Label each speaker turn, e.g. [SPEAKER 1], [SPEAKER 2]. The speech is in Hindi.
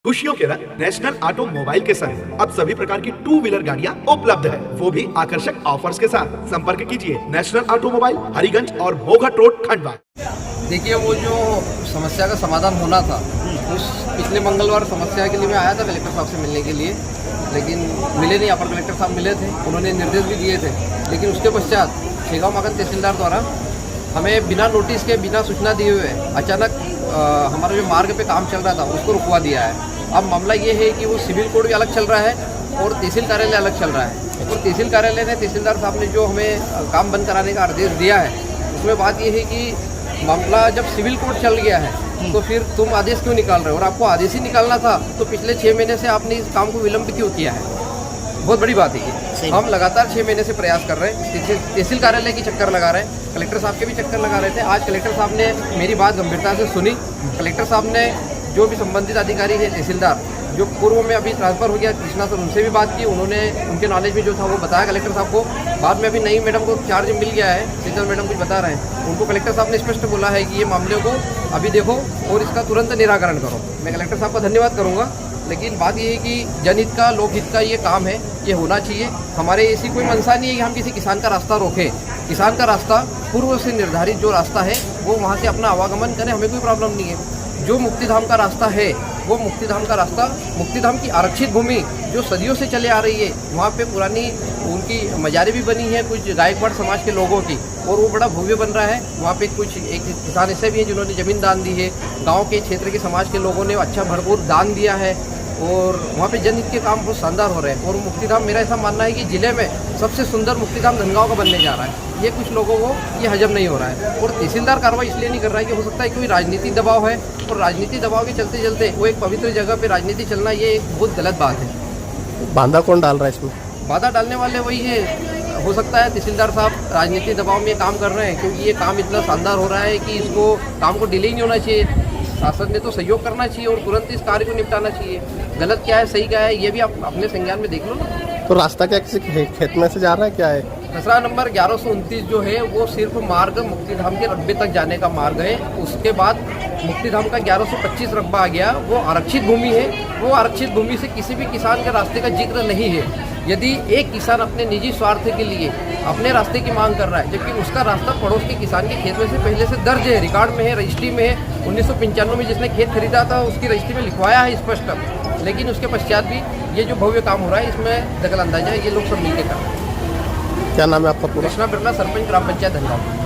[SPEAKER 1] खुशियों के रंग नेशनल ऑटोमोबाइल के संग अब सभी प्रकार की टू व्हीलर गाड़ियां उपलब्ध है, वो भी आकर्षक ऑफर्स के साथ। संपर्क कीजिए नेशनल ऑटोमोबाइल, हरिगंज और भोगट रोड, खंडवा।
[SPEAKER 2] देखिए, वो जो समस्या का समाधान होना था, उस पिछले मंगलवार समस्या के लिए मैं आया था कलेक्टर साहब से मिलने के लिए, लेकिन मिले नहीं। अपर कलेक्टर साहब मिले थे, उन्होंने निर्देश भी दिए थे, लेकिन उसके पश्चात शेगांव मागन तहसीलदार द्वारा हमें बिना नोटिस के, बिना सूचना दिए हुए अचानक हमारा जो मार्ग पे काम चल रहा था उसको रुकवा दिया है। अब मामला ये है कि वो सिविल कोड भी अलग चल रहा है और तहसील कार्यालय अलग चल रहा है। और तहसील कार्यालय ने, तहसीलदार साहब ने जो हमें काम बंद कराने का आदेश दिया है, उसमें बात ये है कि मामला जब सिविल कोड चल गया है तो फिर तुम आदेश क्यों निकाल रहे हो, और आपको आदेश ही निकालना था तो पिछले 6 महीने से आपने इस काम को विलंब क्यों किया है। बहुत बड़ी बात है ये। हम लगातार 6 महीने से प्रयास कर रहे हैं, तहसील कार्यालय की चक्कर लगा रहे हैं, कलेक्टर साहब के भी चक्कर लगा रहे थे। आज कलेक्टर साहब ने मेरी बात गंभीरता से सुनी। कलेक्टर साहब ने जो भी संबंधित अधिकारी है, तहसीलदार जो पूर्व में अभी ट्रांसफ़र हो गया कृष्णा सर, उनसे भी बात की। उन्होंने उनके नॉलेज में जो था वो बताया कलेक्टर साहब को। बाद में अभी नई मैडम को चार्ज मिल गया है, शीतल मैडम कुछ बता रहे हैं, उनको कलेक्टर साहब ने स्पष्ट बोला है कि ये मामले को अभी देखो और इसका तुरंत निराकरण करो। मैं कलेक्टर साहब का धन्यवाद करूँगा, लेकिन बात ये है कि जनहित का, लोकहित का ये काम है, ये होना चाहिए। हमारे ऐसी कोई मंशा नहीं है कि हम किसी किसान का रास्ता रोकें। किसान का रास्ता पूर्व से निर्धारित जो रास्ता है वो वहाँ से अपना आवागमन करें, हमें कोई प्रॉब्लम नहीं है। जो मुक्तिधाम का रास्ता है वो मुक्तिधाम का रास्ता, मुक्तिधाम की आरक्षित भूमि जो सदियों से चले आ रही है, वहाँ पे पुरानी उनकी मजारें भी बनी हैं कुछ गायकवाड़ समाज के लोगों की, और वो बड़ा भव्य बन रहा है। वहाँ पे कुछ एक किसान ऐसे भी हैं जिन्होंने ज़मीन दान दी है, गांव के क्षेत्र के समाज के लोगों ने अच्छा भरपूर दान दिया है, और वहाँ पे जनहित के काम बहुत शानदार हो रहे हैं। और मुक्तिधाम, मेरा ऐसा मानना है कि ज़िले में सबसे सुंदर मुक्तिधाम धनगांव का बनने जा रहा है। ये कुछ लोगों को ये हजम नहीं हो रहा है, और तहसीलदार कार्रवाई इसलिए नहीं कर रहा है कि हो सकता है कोई राजनीतिक दबाव है, और राजनीतिक दबाव के चलते चलते वो एक पवित्र जगह पे राजनीति चलना, ये एक बहुत गलत बात है।
[SPEAKER 3] बाधा कौन डाल रहा है इसमें?
[SPEAKER 2] बाधा डालने वाले वही है। हो सकता है तहसीलदार साहब राजनीतिक दबाव में काम कर रहे हैं, क्योंकि ये काम इतना शानदार हो रहा है कि इसको काम को डिले ही नहीं होना चाहिए। शासन ने तो सहयोग करना चाहिए और तुरंत इस कार्य को निपटाना चाहिए। गलत क्या है, सही क्या है, ये भी आप अपने संज्ञान में देख लो ना।
[SPEAKER 3] तो रास्ता क्या किसी खेत में से जा रहा है, क्या है?
[SPEAKER 2] खसरा नंबर 1129 जो है वो सिर्फ मार्ग मुक्तिधाम के रकबे तक जाने का मार्ग है। उसके बाद मुक्तिधाम का 1125 रकबा आ गया, वो आरक्षित भूमि है। वो आरक्षित भूमि से किसी भी किसान के रास्ते का जिक्र नहीं है। यदि एक किसान अपने निजी स्वार्थ के लिए अपने रास्ते की मांग कर रहा है, जबकि उसका रास्ता पड़ोस के किसान के खेत में से पहले से दर्ज है, रिकॉर्ड में है, रजिस्ट्री में है, 1995 में जिसने खेत खरीदा था उसकी रजिस्ट्री में लिखवाया है स्पष्ट, लेकिन उसके पश्चात भी ये जो भव्य काम हो रहा है इसमें दखल अंदाजा है, ये लोग सब मिलकर कर रहे हैं।
[SPEAKER 3] क्या नाम है आपका पूरा?
[SPEAKER 2] कृष्णा बिरला, सरपंच, ग्राम पंचायत धनगांव।